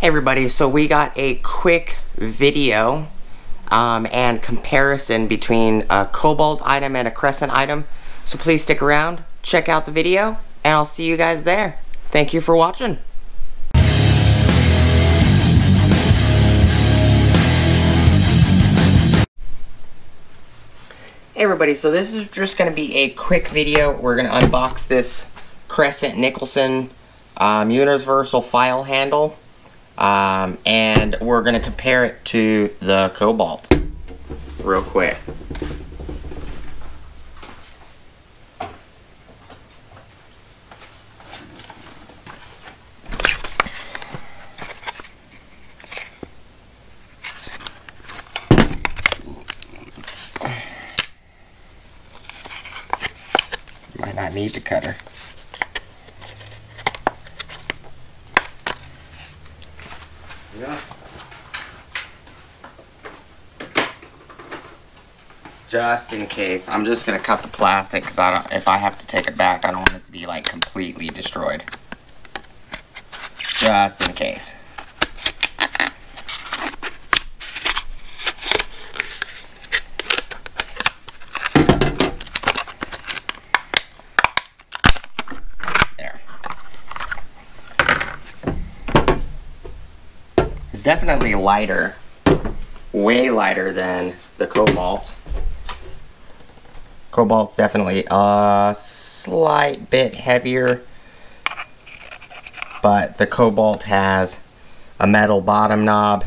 Hey everybody, so we got a quick video and comparison between a Kobalt item and a Crescent item. So please stick around, check out the video, and I'll see you guys there. Thank you for watching. Hey everybody, so this is just going to be a quick video. We're going to unbox this Crescent Nicholson universal file handle. And we're going to compare it to the Kobalt real quick. Might not need the cutter. Yeah. Just in case, I'm just gonna cut the plastic because if I have to take it back, I don't want it to be like completely destroyed. Just in case. There. It's definitely lighter, way lighter than the Kobalt. Kobalt's definitely a slight bit heavier, but the Kobalt has a metal bottom knob.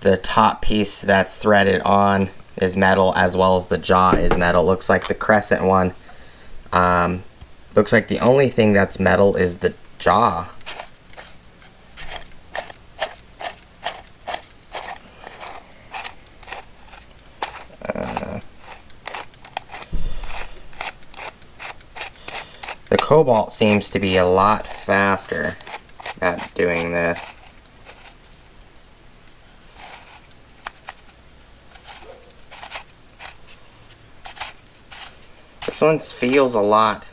The top piece that's threaded on is metal, as well as the jaw is metal. Looks like the Crescent one, looks like the only thing that's metal is the jaw. The Kobalt seems to be a lot faster at doing this. This one feels a lot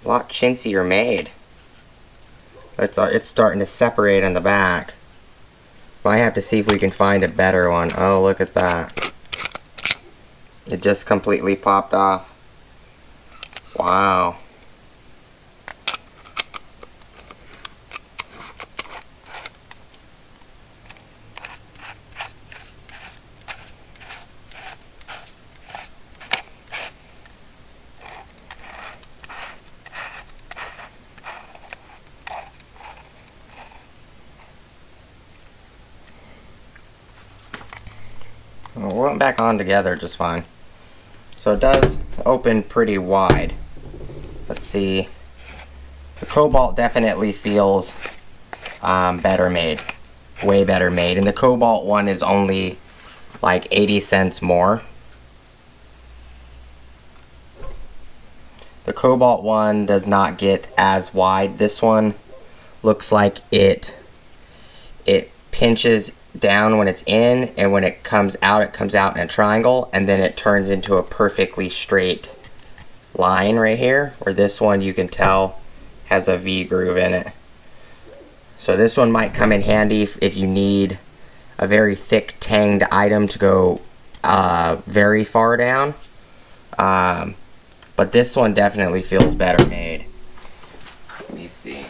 chintzier made. It's starting to separate on the back. Might have to see if we can find a better one. Oh, look at that. It just completely popped off. Wow. Well, we went back on together just fine. So it does open pretty wide. Let's see. The Kobalt definitely feels better made. Way better made. And the Kobalt one is only like 80 cents more. The Kobalt one does not get as wide. This one looks like it pinches down when it's in, and when it comes out in a triangle, and then it turns into a perfectly straight line right here, where this one you can tell has a V groove in it. So this one might come in handy if you need a very thick tanged item to go very far down, but this one definitely feels better made. Let me see.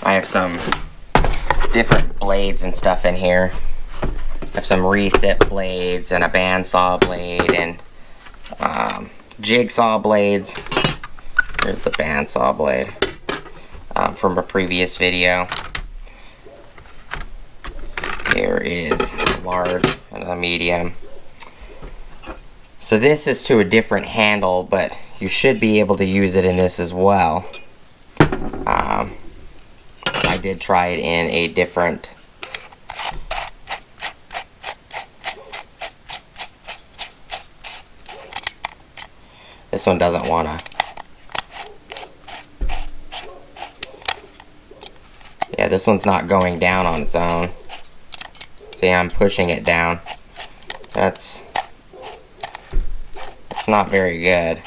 I have some different blades and stuff in here. I have some reset blades and a bandsaw blade and jigsaw blades. Here's the bandsaw blade from a previous video. Here is a large and a medium. So this is to a different handle, but you should be able to use it in this as well. I did try it in a different this one doesn't wanna. Yeah, this one's not going down on its own. See, I'm pushing it down. That's It's not very good.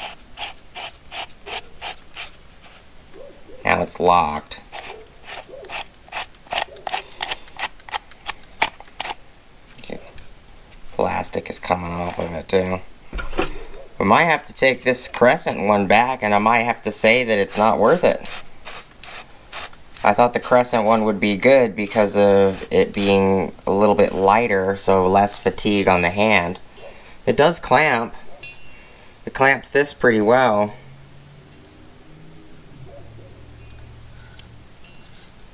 Now it's locked. Okay. Plastic is coming off of it too. We might have to take this Crescent one back, and I might have to say that it's not worth it. I thought the Crescent one would be good because of it being a little bit lighter, so less fatigue on the hand. It does clamp. It clamps this pretty well.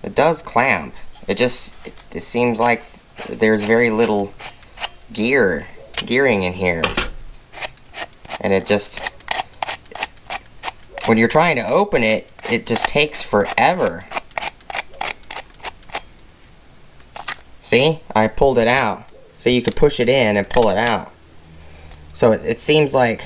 It does clamp. It seems like there's very little gearing in here. And it just, when you're trying to open it, it just takes forever. See? I pulled it out. So you could push it in and pull it out. So it seems like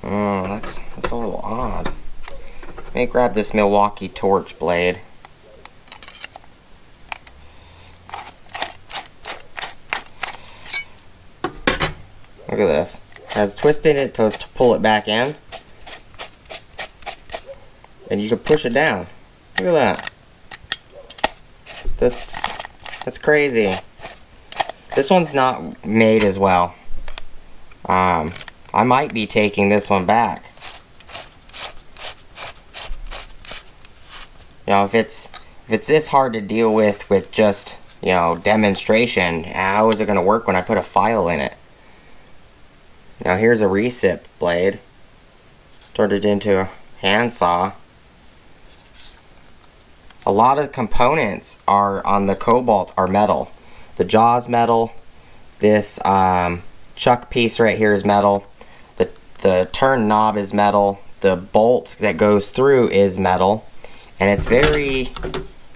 that's a little odd. Let me grab this Milwaukee torch blade. Look at this. I was twisting it to pull it back in. And you can push it down. Look at that. That's crazy. This one's not made as well. I might be taking this one back. You know, if it's this hard to deal with just, you know, demonstration, how is it going to work when I put a file in it? Now here's a recip blade. Turned it into a handsaw. A lot of the components are on the Kobalt are metal. The jaw's metal. This chuck piece right here is metal. The turn knob is metal. The bolt that goes through is metal. And it's very,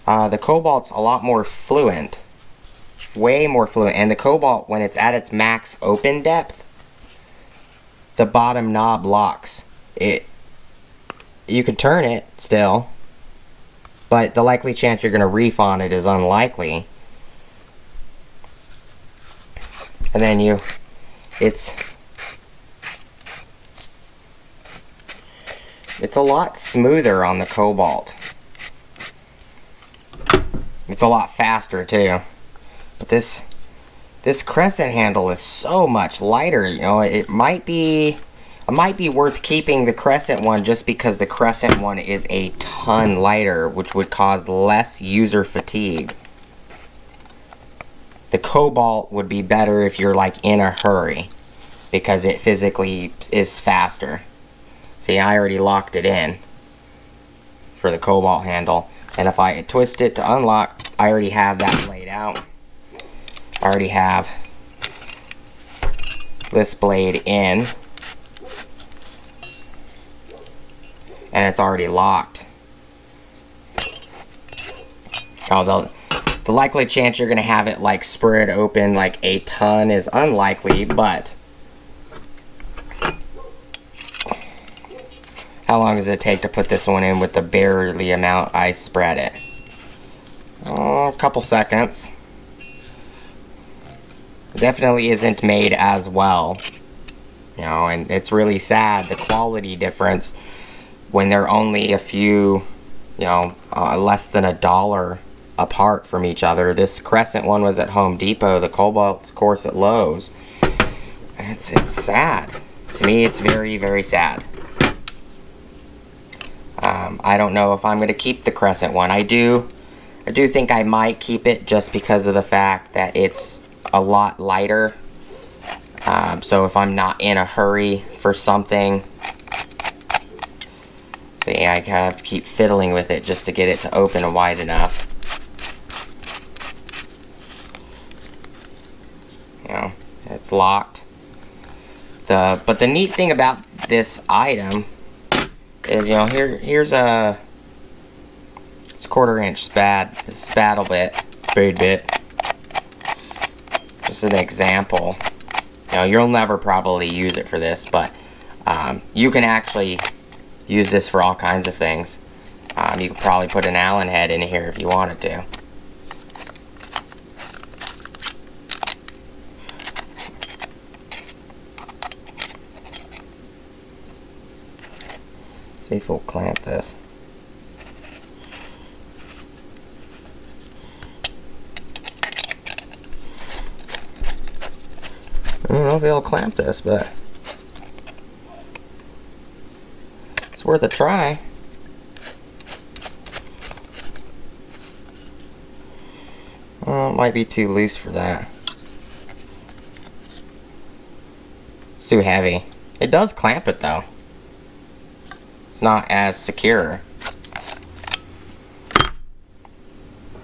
the Kobalt's a lot more fluent. Way more fluent. And the Kobalt, when it's at its max open depth, the bottom knob locks. You could turn it still, but the likely chance you're going to reef on it is unlikely. And then it's a lot smoother on the Kobalt. It's a lot faster too. But this Crescent handle is so much lighter, you know. It might be worth keeping the Crescent one just because the Crescent one is a ton lighter, which would cause less user fatigue. The Kobalt would be better if you're like in a hurry, because it physically is faster. See, I already locked it in for the Kobalt handle, and if I twist it to unlock, I already have that laid out. I already have this blade in, and it's already locked. Although the likely chance you're going to have it like spread open like a ton is unlikely, but how long does it take to put this one in with the barely amount I spread it? Oh, a couple seconds. Definitely isn't made as well, you know, and it's really sad, the quality difference when they're only a few, you know, less than $1 apart from each other. This Crescent one was at Home Depot, the Kobalt's of course at Lowe's. It's sad. To me, it's very, very sad. I don't know if I'm going to keep the Crescent one. I do think I might keep it just because of the fact that it's a lot lighter. So if I'm not in a hurry for something, I have to keep fiddling with it just to get it to open wide enough. You know, it's locked. But the neat thing about this item is, you know, here's a 1/4" spattle bit. Just an example. You know, you'll never probably use it for this, but you can actually use this for all kinds of things. You could probably put an Allen head in here if you wanted to. See if we'll clamp this. I don't know if it'll clamp this, but it's worth a try. Well, it might be too loose for that. It's too heavy. It does clamp it though. It's not as secure.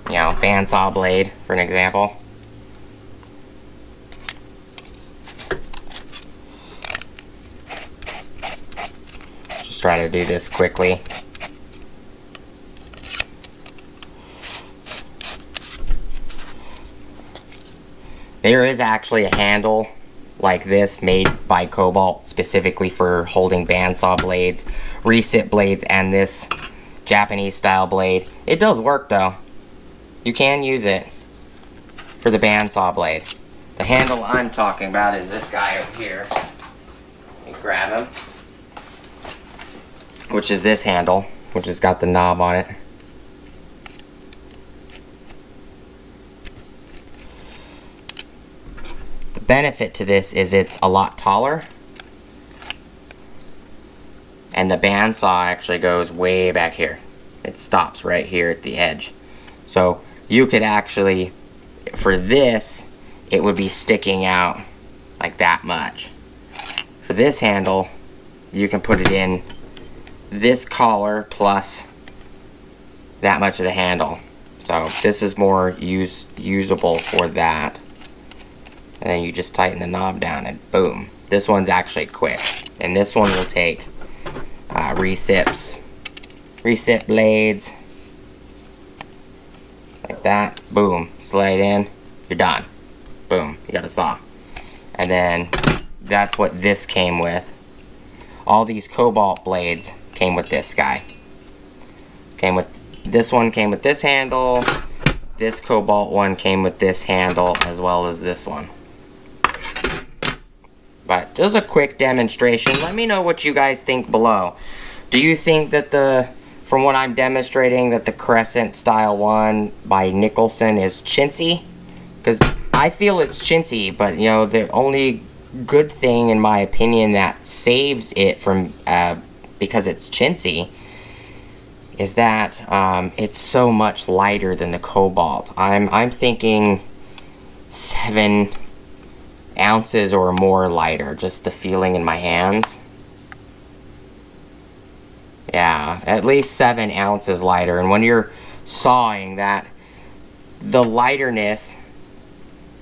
You know, Bandsaw Blade, for an example. Just try to do this quickly. There is actually a handle like this made by Kobalt specifically for holding bandsaw blades, reset blades, and this Japanese style blade. It does work though. You can use it for the bandsaw blade. The handle I'm talking about is this guy over here. You grab him, which is this handle, which has got the knob on it. Benefit to this is it's a lot taller, and the bandsaw actually goes way back here. It stops right here at the edge, so you could actually, for this, it would be sticking out like that much. For this handle, you can put it in this collar plus that much of the handle, so this is more usable for that. And then you just tighten the knob down and boom. This one's actually quick. And this one will take reset blades. Like that. Boom. Slide in. You're done. Boom. You got a saw. And then that's what this came with. All these Kobalt blades came with this guy. This one came with this handle. This Kobalt one came with this handle as well as this one. But just a quick demonstration. Let me know what you guys think below. Do you think that from what I'm demonstrating, that the Crescent style one by Nicholson is chintzy? Because I feel it's chintzy, but you know, the only good thing in my opinion that saves it from, because it's chintzy, is that it's so much lighter than the Kobalt. I'm thinking 7 ounces or more lighter, just the feeling in my hands. Yeah, at least 7 ounces lighter. And when you're sawing that, the lighterness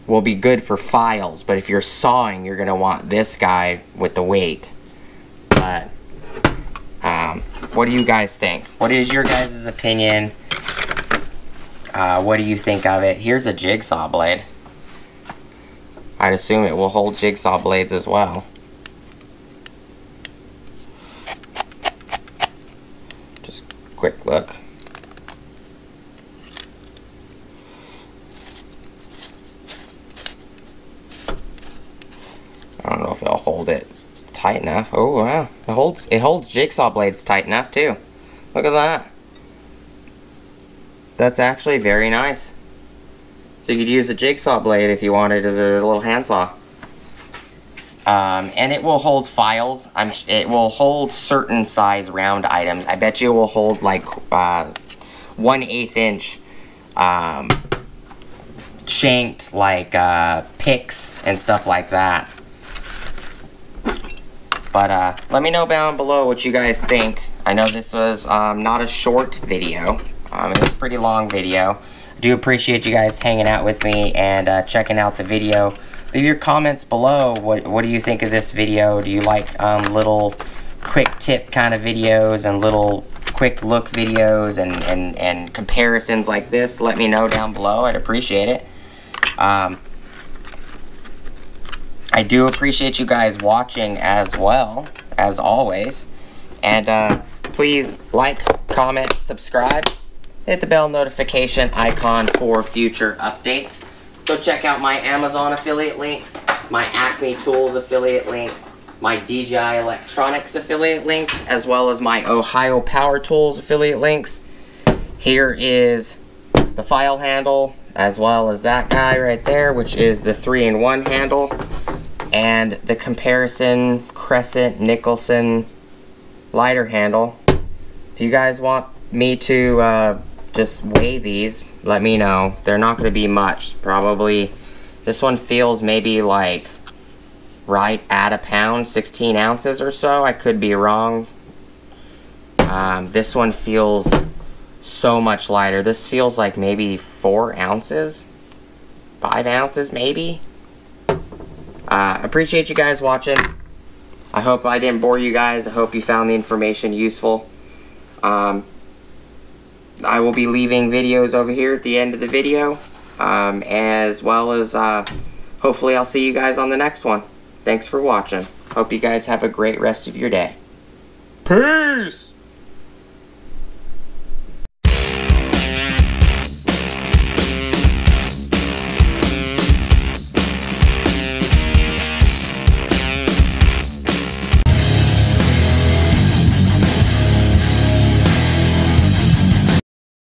will be good for files, but if you're sawing, you're gonna want this guy with the weight. But what do you guys think? What is your guys' opinion? What do you think of it? Here's a Jigsaw Blade. I'd assume it will hold Jigsaw Blades as well. Just quick look. I don't know if it'll hold it tight enough. Oh wow, it holds Jigsaw Blades tight enough too. Look at that. That's actually very nice. So you could use a Jigsaw Blade if you wanted as a little handsaw. And it will hold files. It will hold certain size round items. I bet you it will hold like 1/8 inch shanked like picks and stuff like that. But let me know down below what you guys think. I know this was not a short video. It was a pretty long video. I do appreciate you guys hanging out with me and checking out the video. Leave your comments below. What do you think of this video? Do you like little quick tip kind of videos and little quick look videos and comparisons like this? Let me know down below. I'd appreciate it. I do appreciate you guys watching as well, as always. And please like, comment, subscribe, hit the bell notification icon for future updates. Go check out my Amazon affiliate links, my Acme Tools affiliate links, my DJI Electronics affiliate links, as well as my Ohio Power Tools affiliate links. Here is the file handle, as well as that guy right there, which is the 3-in-1 handle, and the comparison Crescent Nicholson lighter handle. If you guys want me to just weigh these, let me know. They're not going to be much. Probably this one feels maybe like right at a pound, 16 ounces or so. I could be wrong. This one feels so much lighter. This feels like maybe 4 ounces, 5 ounces maybe. Appreciate you guys watching. I hope I didn't bore you guys. I hope you found the information useful. I will be leaving videos over here at the end of the video, as well as hopefully I'll see you guys on the next one. Thanks for watching. Hope you guys have a great rest of your day. Peace!